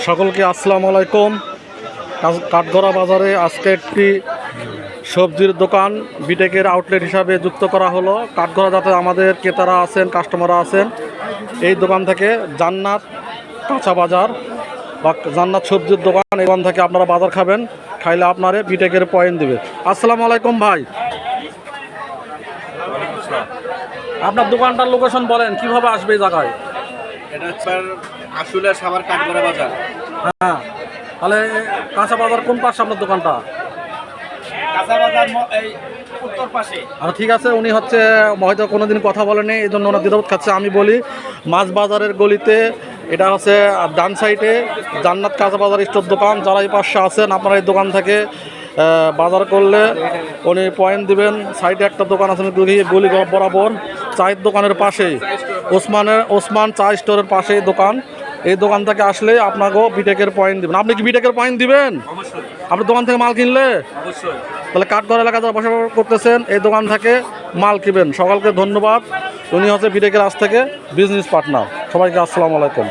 সকলকে আসসালামু আলাইকুম। কাঠগড়া বাজারে আজকে একটি সবজির দোকান বিটেকের আউটলেট হিসাবে যুক্ত করা হলো। কাঠগড়া যাতে আমাদের ক্রেতারা আছেন, কাস্টমাররা আছেন, এই দোকান থেকে জান্নাত কাঁচা বাজার বা জান্নাত সবজির দোকান, এই দোকান থেকে আপনারা বাজার খাবেন, খাইলে আপনারে বিটেকের পয়েন্ট দেবে। আসসালামু আলাইকুম ভাই, আপনার দোকানটার লোকেশন বলেন, কিভাবে আসবে এই জায়গায়? এটা হচ্ছে আসলে সাভার কাঠগড়া বাজার। হ্যাঁ, তাহলে কাঁচা বাজার কোন পাশে আপনার দোকানটা? কাঁচা বাজার এই উত্তর পাশে। আচ্ছা ঠিক আছে, উনি হচ্ছে হয়তো কোনোদিন কথা বলেনি, এই জন্য ওনার দ্বিধাবোধ খাচ্ছে। আমি বলি, মাছ বাজারের গলিতে, এটা হচ্ছে ডান সাইডে জান্নাত কাঁচা বাজার স্টোর দোকান। যারা এই পাশে আছেন, আপনারা এই দোকান থেকে বাজার করলে উনি পয়েন্ট দিবেন। সাইডে একটা দোকান আছে, গলি বরাবর চায়ের দোকানের পাশেই, ওসমান চা স্টোরের পাশেই দোকান। এই দোকান থেকে আসলে আপনাকেও বিটেকের পয়েন্ট দিবেন। আপনি কি বিটেকের পয়েন্ট দিবেন? আপনার দোকান থেকে মাল কিনলে তাহলে কাঠগড়া এলাকা যারা বসবাস করতেছেন, এই দোকান থেকে মাল কিনবেন। সকলকে ধন্যবাদ। উনি হচ্ছে বিটেকের আজ থেকে বিজনেস পার্টনার। সবাইকে আসসালামু আলাইকুম।